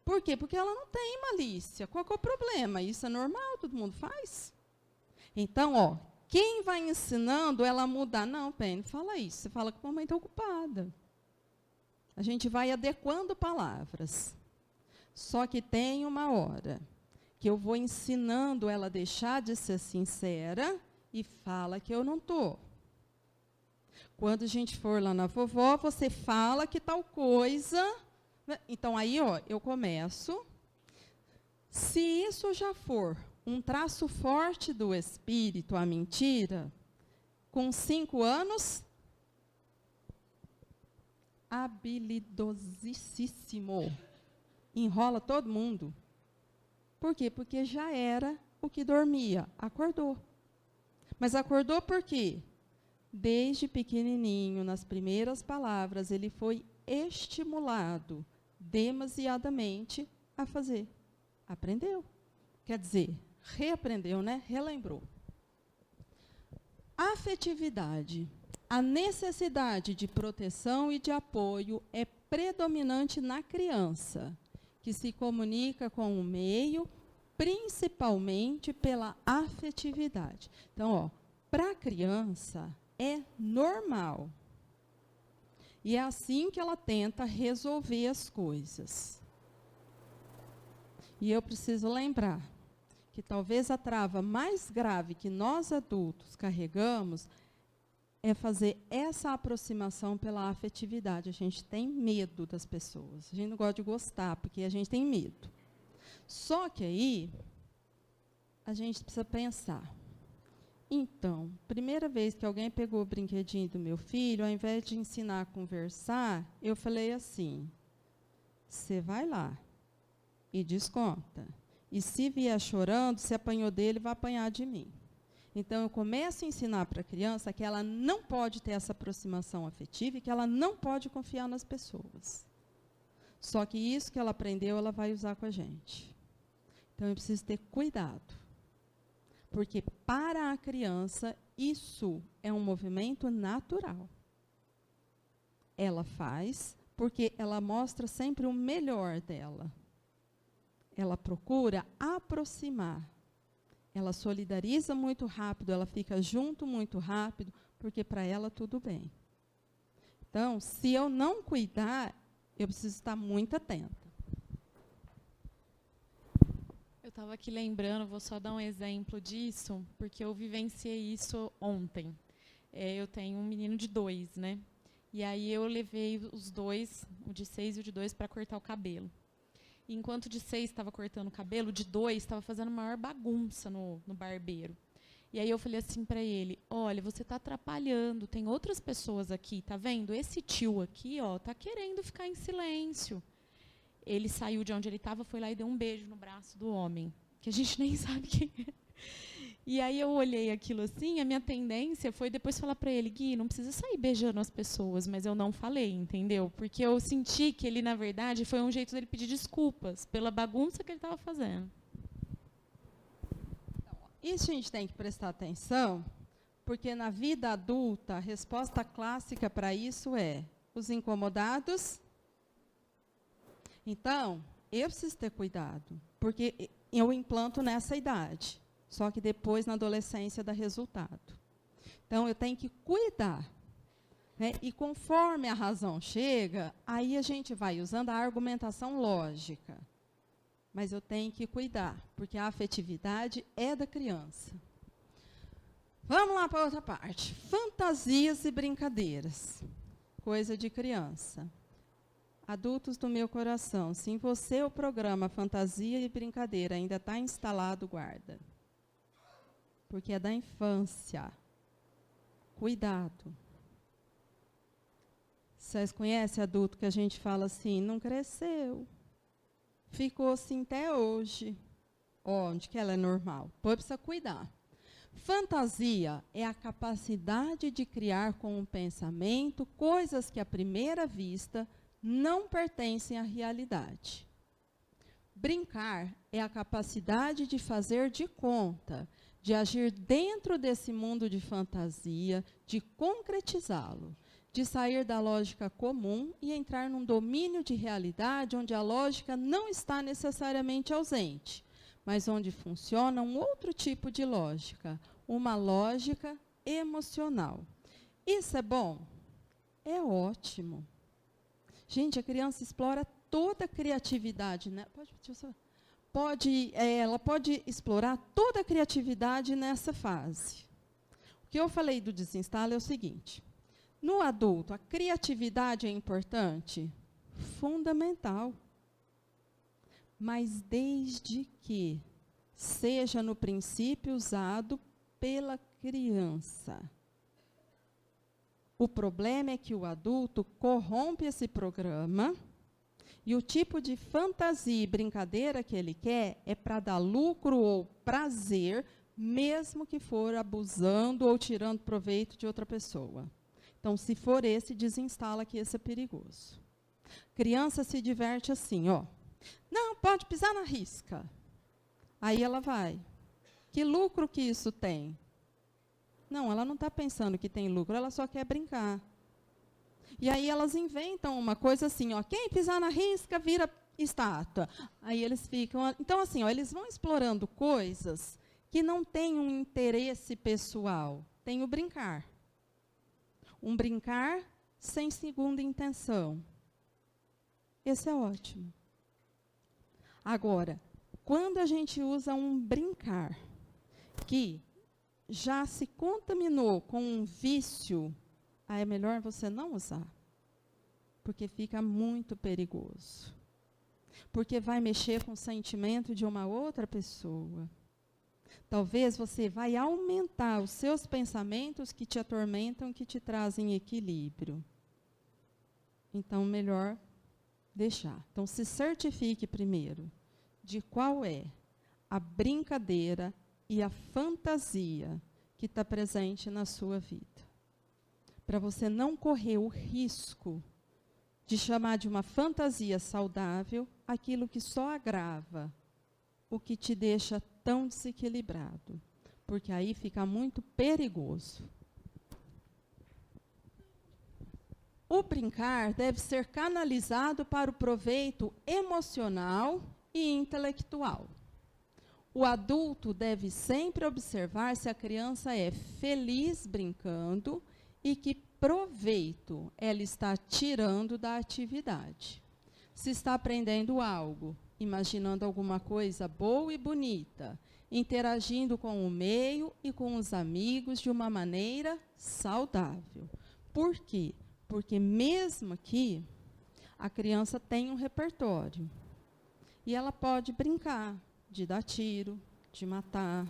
Por quê? Porque ela não tem malícia. Qual que é o problema? Isso é normal, todo mundo faz. Então, quem vai ensinando ela a mudar? Não, Penny, fala isso. Você fala que a mamãe está ocupada. A gente vai adequando palavras. Só que tem uma hora que eu vou ensinando ela a deixar de ser sincera e fala que eu não estou. Quando a gente for lá na vovó, você fala que tal coisa... Então, aí, eu começo. Se isso já for um traço forte do espírito, a mentira, com 5 anos, habilidosíssimo. Enrola todo mundo. Por quê? Porque já era o que dormia. Acordou. Mas acordou por quê? Desde pequenininho, nas primeiras palavras, ele foi estimulado demasiadamente a fazer. Aprendeu. Quer dizer, reaprendeu, né? Relembrou. Afetividade. A necessidade de proteção e de apoio é predominante na criança, que se comunica com o meio, principalmente pela afetividade. Então, para a criança, é normal. E é assim que ela tenta resolver as coisas. E eu preciso lembrar que talvez a trava mais grave que nós adultos carregamos é fazer essa aproximação pela afetividade. A gente tem medo das pessoas. A gente não gosta de gostar, porque a gente tem medo. Só que aí, a gente precisa pensar. Então, primeira vez que alguém pegou o brinquedinho do meu filho, ao invés de ensinar a conversar, eu falei assim, você vai lá e desconta. E se vier chorando, se apanhou dele, vai apanhar de mim. Então, eu começo a ensinar para a criança que ela não pode ter essa aproximação afetiva e que ela não pode confiar nas pessoas. Só que isso que ela aprendeu, ela vai usar com a gente. Então, eu preciso ter cuidado. Porque, para a criança, isso é um movimento natural. Ela faz porque ela mostra sempre o melhor dela. Ela procura aproximar. Ela solidariza muito rápido, ela fica junto muito rápido, porque para ela tudo bem. Então, se eu não cuidar, eu preciso estar muito atenta. Eu estava aqui lembrando, vou só dar um exemplo disso, porque eu vivenciei isso ontem. Eu tenho um menino de 2, né? E aí eu levei os 2, o de 6 e o de 2, para cortar o cabelo. E enquanto o de 6 estava cortando o cabelo, o de 2 estava fazendo maior bagunça no barbeiro. E aí eu falei assim para ele, olha, você está atrapalhando, tem outras pessoas aqui, tá vendo? Esse tio aqui, tá querendo ficar em silêncio. Ele saiu de onde ele estava, foi lá e deu um beijo no braço do homem, que a gente nem sabe quem é. E aí eu olhei aquilo assim, a minha tendência foi depois falar para ele, Gui, não precisa sair beijando as pessoas, mas eu não falei, entendeu? Porque eu senti que ele, na verdade, foi um jeito dele pedir desculpas pela bagunça que ele estava fazendo. Isso a gente tem que prestar atenção, porque na vida adulta, a resposta clássica para isso é os incomodados. Então, eu preciso ter cuidado, porque eu implanto nessa idade, só que depois, na adolescência, dá resultado. Então, eu tenho que cuidar. Né? E conforme a razão chega, aí a gente vai usando a argumentação lógica. Mas eu tenho que cuidar, porque a afetividade é da criança. Vamos lá para outra parte. Fantasias e brincadeiras. Coisa de criança. Adultos do meu coração, se em você o programa fantasia e brincadeira ainda está instalado, guarda. Porque é da infância. Cuidado. Vocês conhecem adulto que a gente fala assim, não cresceu. Ficou assim até hoje. Onde que ela é normal? Pois precisa cuidar. Fantasia é a capacidade de criar com o pensamento coisas que à primeira vista não pertencem à realidade. Brincar é a capacidade de fazer de conta, de agir dentro desse mundo de fantasia, de concretizá-lo, de sair da lógica comum e entrar num domínio de realidade onde a lógica não está necessariamente ausente, mas onde funciona um outro tipo de lógica, uma lógica emocional. Isso é bom? É ótimo. Gente, a criança explora toda a criatividade, né? Ela pode explorar toda a criatividade nessa fase. O que eu falei do desinstalo é o seguinte. No adulto, a criatividade é importante? Fundamental. Mas desde que seja, no princípio, usado pela criança. O problema é que o adulto corrompe esse programa e o tipo de fantasia e brincadeira que ele quer é para dar lucro ou prazer, mesmo que for abusando ou tirando proveito de outra pessoa. Então, se for esse, desinstala que esse é perigoso. Criança se diverte assim, ó. Não, pode pisar na risca. Aí ela vai. Que lucro que isso tem? Não, ela não está pensando que tem lucro, ela só quer brincar. E aí elas inventam uma coisa assim, ó, quem pisar na risca vira estátua. Aí eles ficam... Então, assim, ó, eles vão explorando coisas que não têm um interesse pessoal. Tem o brincar. Um brincar sem segunda intenção. Esse é ótimo. Agora, quando a gente usa um brincar que já se contaminou com um vício, aí é melhor você não usar, porque fica muito perigoso. Porque vai mexer com o sentimento de uma outra pessoa. Talvez você vai aumentar os seus pensamentos que te atormentam, que te trazem equilíbrio. Então, melhor deixar. Então, se certifique primeiro de qual é a brincadeira e a fantasia que está presente na sua vida. Para você não correr o risco de chamar de uma fantasia saudável aquilo que só agrava, o que te deixa tão desequilibrado, porque aí fica muito perigoso. O brincar deve ser canalizado para o proveito emocional e intelectual. O adulto deve sempre observar se a criança é feliz brincando e que proveito ela está tirando da atividade. Se está aprendendo algo, imaginando alguma coisa boa e bonita, interagindo com o meio e com os amigos de uma maneira saudável. Por quê? Porque mesmo aqui, a criança tem um repertório. E ela pode brincar de dar tiro, de matar.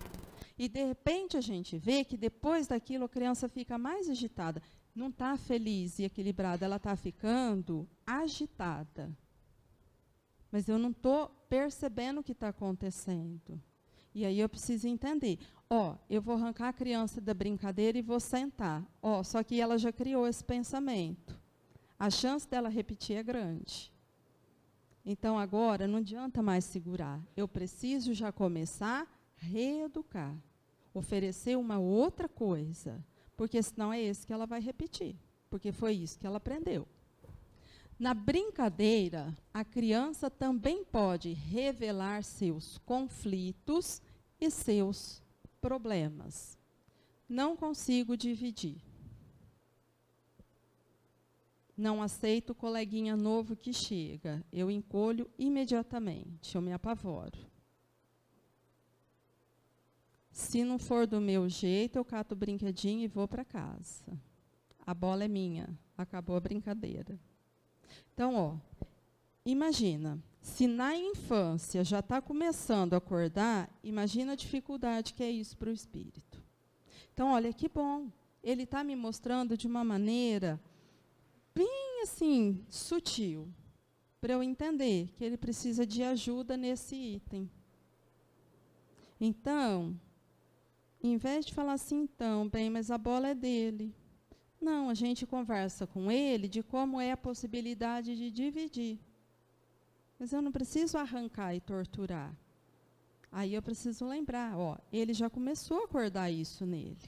E, de repente, a gente vê que depois daquilo a criança fica mais agitada. Não está feliz e equilibrada, ela está ficando agitada. Mas eu não estou percebendo o que está acontecendo. E aí eu preciso entender. Eu vou arrancar a criança da brincadeira e vou sentar. Só que ela já criou esse pensamento. A chance dela repetir é grande. Então, agora, não adianta mais segurar. Eu preciso já começar a reeducar. Oferecer uma outra coisa. Porque senão é esse que ela vai repetir. Porque foi isso que ela aprendeu. Na brincadeira, a criança também pode revelar seus conflitos e seus problemas. Não consigo dividir. Não aceito o coleguinha novo que chega. Eu encolho imediatamente, eu me apavoro. Se não for do meu jeito, eu cato o brinquedinho e vou para casa. A bola é minha, acabou a brincadeira. Então, imagina, se na infância já está começando a acordar, imagina a dificuldade que é isso para o espírito. Então, olha que bom, ele está me mostrando de uma maneira bem assim, sutil, para eu entender que ele precisa de ajuda nesse item. Então, em vez de falar assim, mas a bola é dele. Não, a gente conversa com ele de como é a possibilidade de dividir. Mas eu não preciso arrancar e torturar. Aí eu preciso lembrar, ele já começou a acordar isso nele.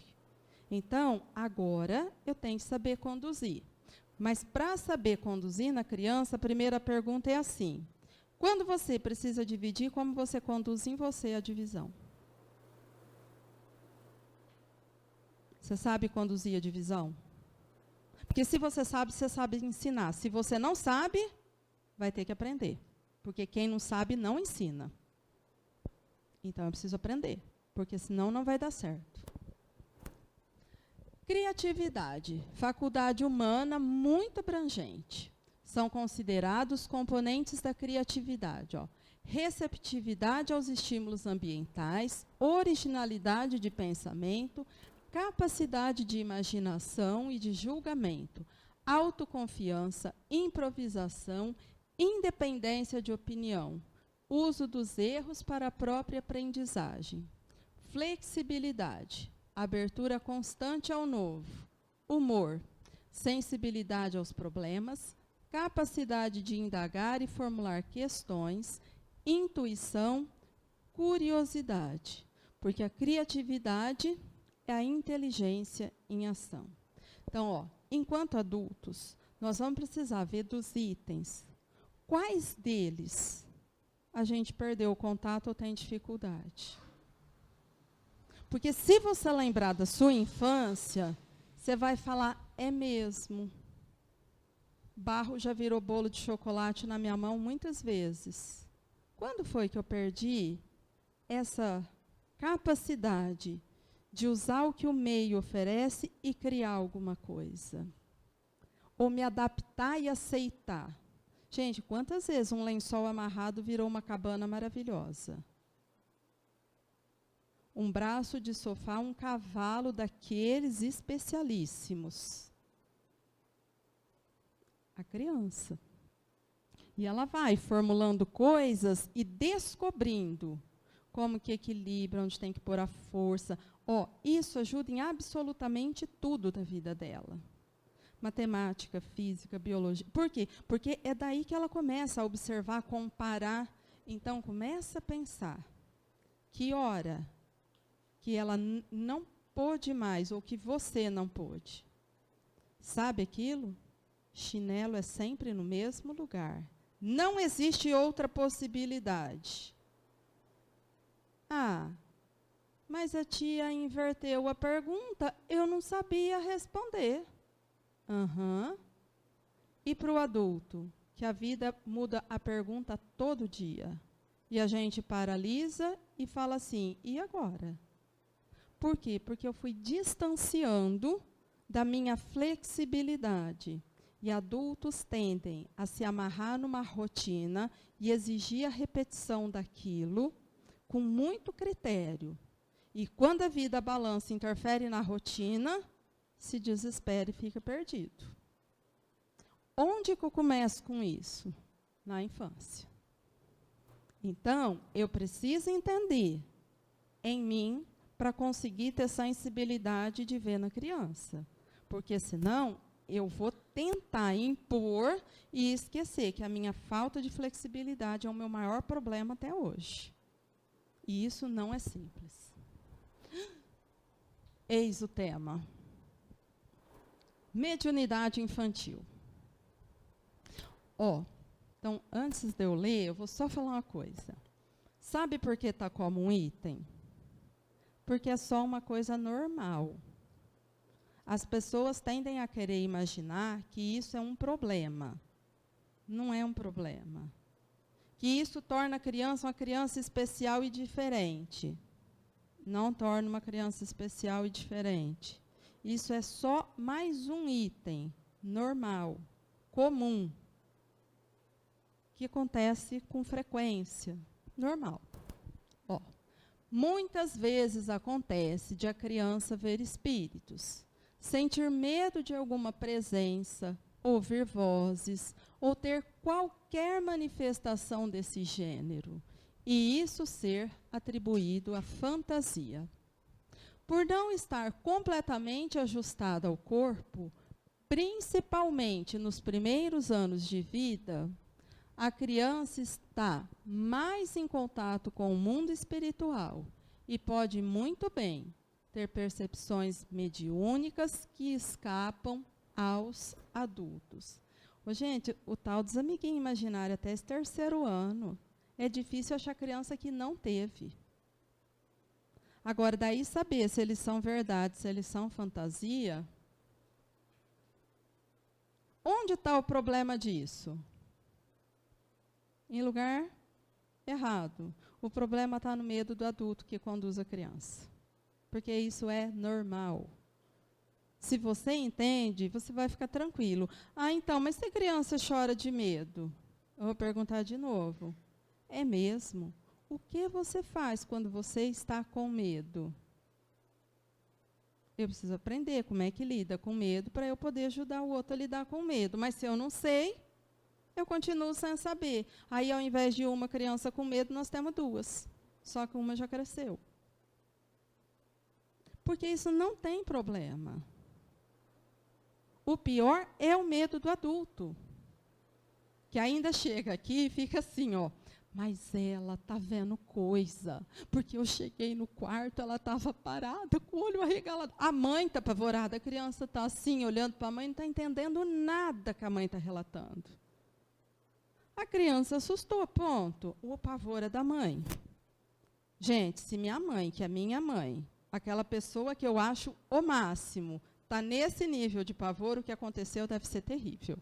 Então, agora eu tenho que saber conduzir. Mas para saber conduzir na criança, a primeira pergunta é assim: quando você precisa dividir, como você conduz em você a divisão? Você sabe conduzir a divisão? Porque se você sabe ensinar. Se você não sabe, vai ter que aprender. Porque quem não sabe, não ensina. Então, eu preciso aprender. Porque senão não vai dar certo. Criatividade. Faculdade humana muito abrangente. São considerados componentes da criatividade. Receptividade aos estímulos ambientais, originalidade de pensamento, capacidade de imaginação e de julgamento, autoconfiança, improvisação, independência de opinião, uso dos erros para a própria aprendizagem, flexibilidade, abertura constante ao novo, humor, sensibilidade aos problemas, capacidade de indagar e formular questões, intuição, curiosidade, porque a criatividade é a inteligência em ação. Então, enquanto adultos, nós vamos precisar ver dos itens. Quais deles a gente perdeu o contato ou tem dificuldade? Porque se você lembrar da sua infância, você vai falar, é mesmo. Barro já virou bolo de chocolate na minha mão muitas vezes. Quando foi que eu perdi essa capacidade de usar o que o meio oferece e criar alguma coisa? Ou me adaptar e aceitar? Gente, quantas vezes um lençol amarrado virou uma cabana maravilhosa? Um braço de sofá, um cavalo daqueles especialíssimos. A criança. E ela vai formulando coisas e descobrindo como que equilibra, onde tem que pôr a força. Isso ajuda em absolutamente tudo da vida dela. Matemática, física, biologia. Por quê? Porque é daí que ela começa a observar, comparar. Então, começa a pensar que hora que ela não pôde mais, ou que você não pôde. Sabe aquilo? Chinelo é sempre no mesmo lugar. Não existe outra possibilidade. Mas a tia inverteu a pergunta, eu não sabia responder. E para o adulto, que a vida muda a pergunta todo dia. E a gente paralisa e fala assim, e agora? Por quê? Porque eu fui distanciando da minha flexibilidade. E adultos tendem a se amarrar numa rotina e exigir a repetição daquilo com muito critério. E quando a vida balança, interfere na rotina, se desespera e fica perdido. Onde que eu começo com isso? Na infância. Então, eu preciso entender em mim para conseguir ter sensibilidade de ver na criança. Porque, senão, eu vou tentar impor e esquecer que a minha falta de flexibilidade é o meu maior problema até hoje. E isso não é simples. Eis o tema. Mediunidade infantil. Então, antes de eu ler, eu vou só falar uma coisa. Sabe por que está como um item? Porque é só uma coisa normal. As pessoas tendem a querer imaginar que isso é um problema. Não é um problema. Que isso torna a criança uma criança especial e diferente. Não torna uma criança especial e diferente. Isso é só mais um item normal, comum, que acontece com frequência. Normal. Muitas vezes acontece de a criança ver espíritos, sentir medo de alguma presença, ouvir vozes, ou ter qualquer manifestação desse gênero, e isso ser atribuído à fantasia. Por não estar completamente ajustada ao corpo, principalmente nos primeiros anos de vida, a criança está mais em contato com o mundo espiritual e pode muito bem ter percepções mediúnicas que escapam aos adultos. Gente, o tal dos amiguinhos imaginários até esse 3º ano, é difícil achar criança que não teve. Agora, daí saber se eles são verdade, se eles são fantasia. Onde está o problema disso? Em lugar errado. O problema está no medo do adulto que conduz a criança. Porque isso é normal. Se você entende, você vai ficar tranquilo. Então, mas se a criança chora de medo? Eu vou perguntar de novo. É mesmo? O que você faz quando você está com medo? Eu preciso aprender como é que lida com medo para eu poder ajudar o outro a lidar com medo. Mas se eu não sei, eu continuo sem saber. Aí, ao invés de uma criança com medo, nós temos 2. Só que uma já cresceu. Porque isso não tem problema. O pior é o medo do adulto. Que ainda chega aqui e fica assim, mas ela está vendo coisa. Porque eu cheguei no quarto, ela estava parada, com o olho arregalado. A mãe está apavorada, a criança está assim, olhando para a mãe, não está entendendo nada que a mãe está relatando. A criança assustou, ponto. O pavor é da mãe. Gente, se minha mãe, que é minha mãe, aquela pessoa que eu acho o máximo, está nesse nível de pavor, o que aconteceu deve ser terrível.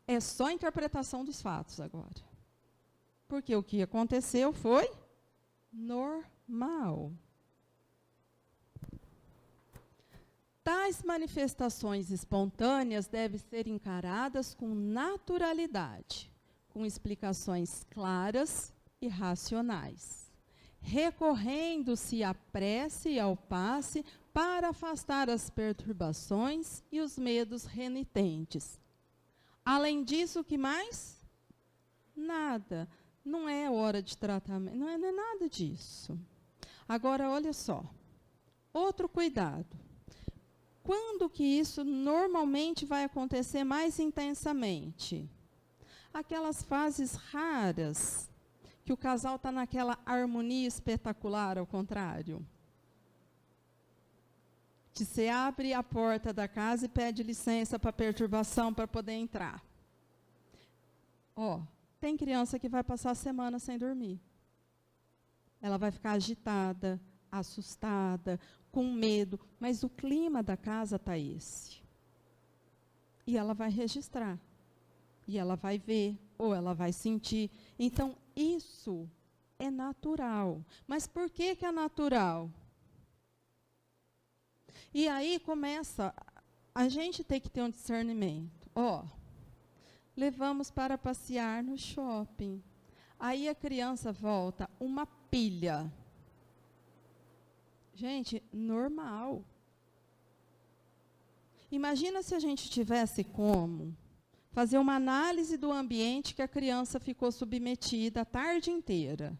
É só a interpretação dos fatos agora. Porque o que aconteceu foi normal. Tais manifestações espontâneas devem ser encaradas com naturalidade, com explicações claras e racionais, recorrendo-se à prece e ao passe para afastar as perturbações e os medos renitentes. Além disso, o que mais? Nada. Não é hora de tratamento, não é nada disso. Agora, olha só. Outro cuidado. Quando que isso normalmente vai acontecer mais intensamente? Aquelas fases raras, que o casal está naquela harmonia espetacular, ao contrário. Que você abre a porta da casa e pede licença para perturbação para poder entrar. Tem criança que vai passar a semana sem dormir. Ela vai ficar agitada, assustada, com medo, mas o clima da casa está esse. E ela vai registrar. E ela vai ver, ou ela vai sentir. Então, isso é natural. Mas por que é natural? E aí começa, a gente tem que ter um discernimento. Levamos para passear no shopping. Aí a criança volta uma pilha. Gente, normal. Imagina se a gente tivesse como fazer uma análise do ambiente que a criança ficou submetida a tarde inteira.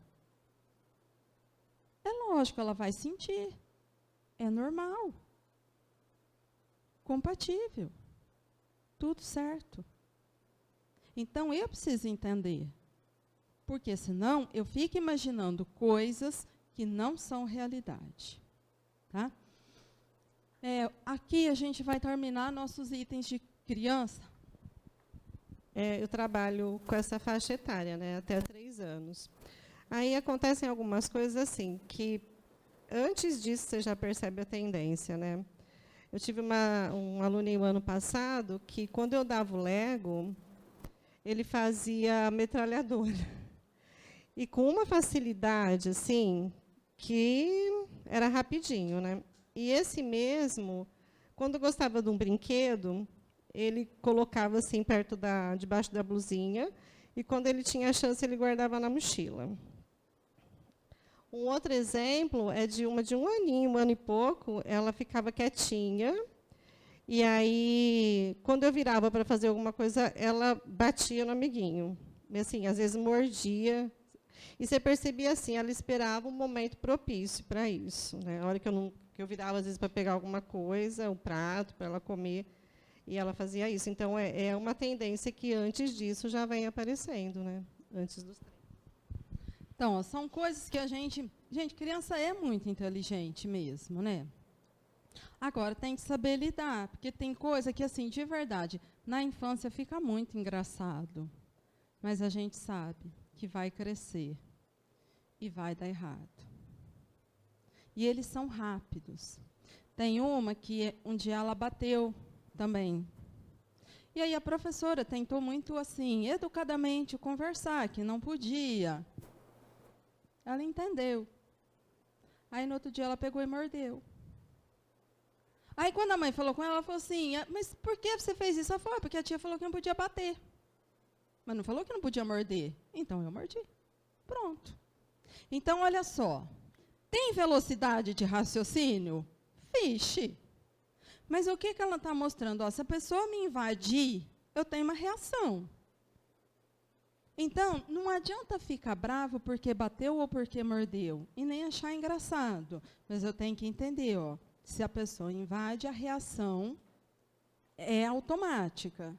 É lógico, ela vai sentir. É normal. Compatível. Tudo certo. Então, eu preciso entender. Porque, senão, eu fico imaginando coisas que não são realidade. Tá? Aqui a gente vai terminar nossos itens de criança. Eu trabalho com essa faixa etária, né, até 3 anos. Aí acontecem algumas coisas assim, que antes disso você já percebe a tendência, né? Eu tive um aluninho ano passado que, quando eu dava o Lego, ele fazia metralhadora. E com uma facilidade, assim, que era rapidinho, né? E esse mesmo, quando gostava de um brinquedo, ele colocava assim debaixo da blusinha, e quando ele tinha a chance, ele guardava na mochila. Um outro exemplo é de uma de 1 aninho, 1 ano e pouco, ela ficava quietinha, e aí, quando eu virava para fazer alguma coisa, ela batia no amiguinho. E, assim, às vezes mordia. E você percebia assim, ela esperava um momento propício para isso, né? A hora que eu virava, às vezes, para pegar alguma coisa, um prato, para ela comer, e ela fazia isso. Então, é uma tendência que, antes disso, já vem aparecendo, né? Antes dos 3. Então, são coisas que a gente... Gente, criança é muito inteligente mesmo, né? Agora, tem que saber lidar, porque tem coisa que, assim, de verdade, na infância fica muito engraçado. Mas a gente sabe que vai crescer e vai dar errado. E eles são rápidos. Tem uma que um dia ela bateu também. E aí a professora tentou muito, assim, educadamente conversar, que não podia. Ela entendeu. Aí, no outro dia, ela pegou e mordeu. Aí, quando a mãe falou com ela, ela falou assim, mas por que você fez isso? Ela falou, porque a tia falou que não podia bater. Mas não falou que não podia morder. Então, eu mordi. Pronto. Então, olha só. Tem velocidade de raciocínio? Vixe. Mas o que ela está mostrando? Ó, se a pessoa me invadir, eu tenho uma reação. Então, não adianta ficar bravo porque bateu ou porque mordeu. E nem achar engraçado. Mas eu tenho que entender, ó, se a pessoa invade, a reação é automática.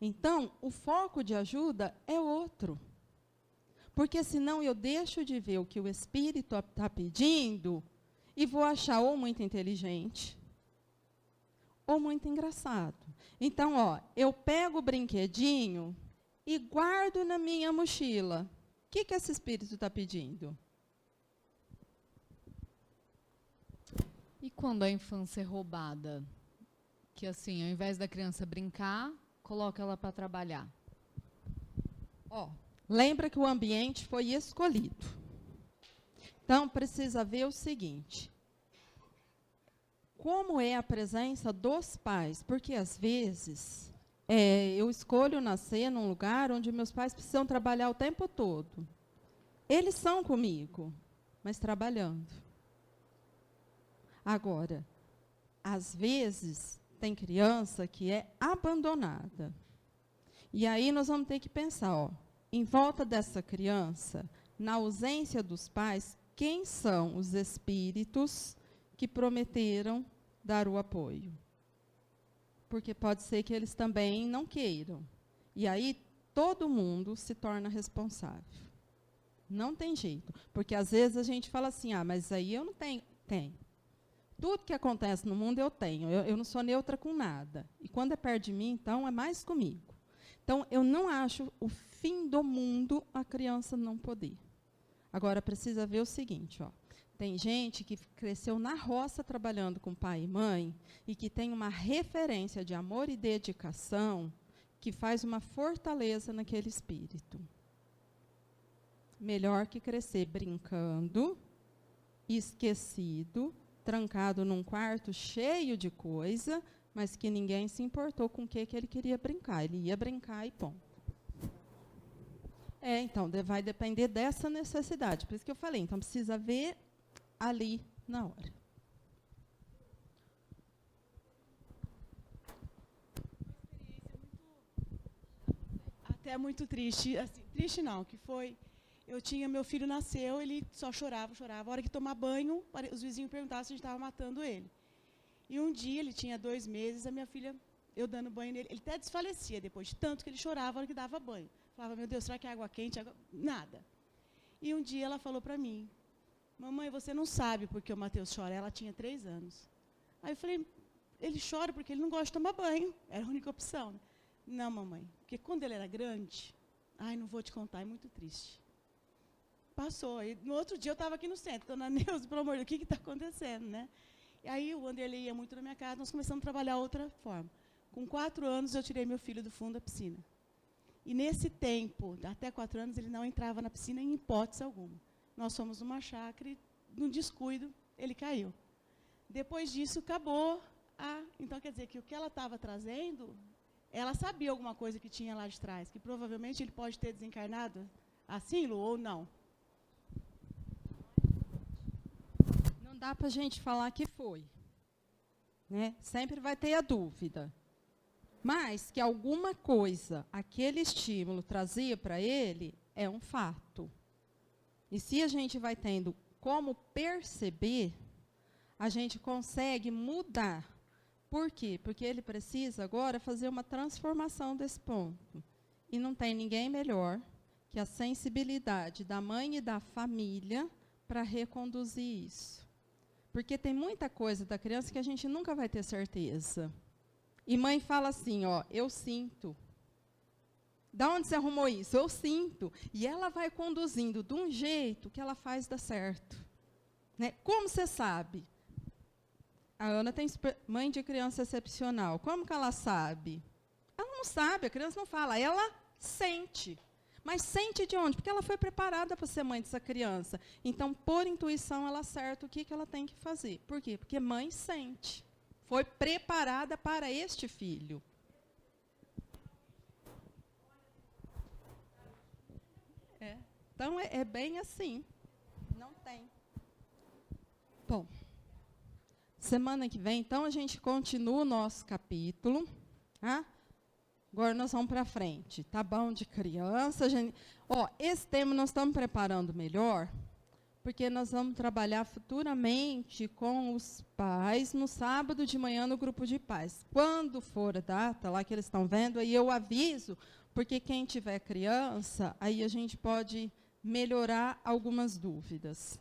Então, o foco de ajuda é outro. Porque senão eu deixo de ver o que o espírito está pedindo e vou achar ou muito inteligente ou muito engraçado. Então, ó, eu pego o brinquedinho e guardo na minha mochila. O que esse espírito está pedindo? E quando a infância é roubada? Que, assim, ao invés da criança brincar, coloca ela para trabalhar. Ó, lembra que o ambiente foi escolhido. Então, precisa ver o seguinte. Como é a presença dos pais? Porque, às vezes, eu escolho nascer num lugar onde meus pais precisam trabalhar o tempo todo. Eles são comigo, mas trabalhando. Agora, às vezes, tem criança que é abandonada. E aí nós vamos ter que pensar, ó, em volta dessa criança, na ausência dos pais, quem são os espíritos que prometeram dar o apoio? Porque pode ser que eles também não queiram. E aí todo mundo se torna responsável. Não tem jeito. Porque às vezes a gente fala assim, mas aí eu não tenho. Tem. Tudo que acontece no mundo eu tenho. Eu não sou neutra com nada. E quando é perto de mim, então, é mais comigo. Então, eu não acho o fim do mundo a criança não poder. Agora, precisa ver o seguinte, ó. Tem gente que cresceu na roça trabalhando com pai e mãe e que tem uma referência de amor e dedicação que faz uma fortaleza naquele espírito. Melhor que crescer brincando, esquecido, trancado num quarto cheio de coisa, mas que ninguém se importou com o que ele queria brincar. Ele ia brincar e ponto. Então, vai depender dessa necessidade. Por isso que eu falei, então precisa ver ali na hora. Até muito triste, assim, triste não, que foi... Meu filho nasceu, ele só chorava. A hora que tomar banho, os vizinhos perguntavam se a gente estava matando ele. E um dia, ele tinha 2 meses, a minha filha, eu dando banho nele, ele até desfalecia depois, de tanto que ele chorava a hora que dava banho. Falava, meu Deus, será que é água quente? Nada. E um dia ela falou para mim, mamãe, você não sabe por que o Mateus chora. Ela tinha 3 anos. Aí eu falei, ele chora porque ele não gosta de tomar banho. Era a única opção. Né? Não, mamãe, porque quando ele era grande, não vou te contar, é muito triste. Passou. E no outro dia eu estava aqui no centro, dona Neuza, pelo amor de Deus, o que está acontecendo, né? E aí o Wanderlei ia muito na minha casa, nós começamos a trabalhar outra forma. Com 4 anos, eu tirei meu filho do fundo da piscina. E nesse tempo, até 4 anos, ele não entrava na piscina em hipótese alguma. Nós fomos numa chácara e, num descuido, ele caiu. Depois disso, acabou. Então, quer dizer que o que ela estava trazendo, ela sabia alguma coisa que tinha lá de trás, que provavelmente ele pode ter desencarnado assim, Lu, ou não. Não dá para a gente falar que foi. Né? Sempre vai ter a dúvida. Mas que alguma coisa, aquele estímulo trazia para ele, é um fato. E se a gente vai tendo como perceber, a gente consegue mudar. Por quê? Porque ele precisa agora fazer uma transformação desse ponto. E não tem ninguém melhor que a sensibilidade da mãe e da família para reconduzir isso. Porque tem muita coisa da criança que a gente nunca vai ter certeza. E mãe fala assim, ó, eu sinto. Da onde você arrumou isso? Eu sinto. E ela vai conduzindo de um jeito que ela faz dar certo. Né? Como você sabe? A Ana tem mãe de criança excepcional. Como que ela sabe? Ela não sabe, a criança não fala, ela sente. Mas sente de onde? Porque ela foi preparada para ser mãe dessa criança. Então, por intuição, ela acerta o que ela tem que fazer. Por quê? Porque mãe sente. Foi preparada para este filho. Então, é bem assim. Não tem. Bom, semana que vem, então, a gente continua o nosso capítulo. Tá? Agora nós vamos para frente. Tá bom de criança. Esse tema nós estamos preparando melhor, porque nós vamos trabalhar futuramente com os pais no sábado de manhã no grupo de pais. Quando for a data lá que eles estão vendo, aí eu aviso, porque quem tiver criança, aí a gente pode melhorar algumas dúvidas.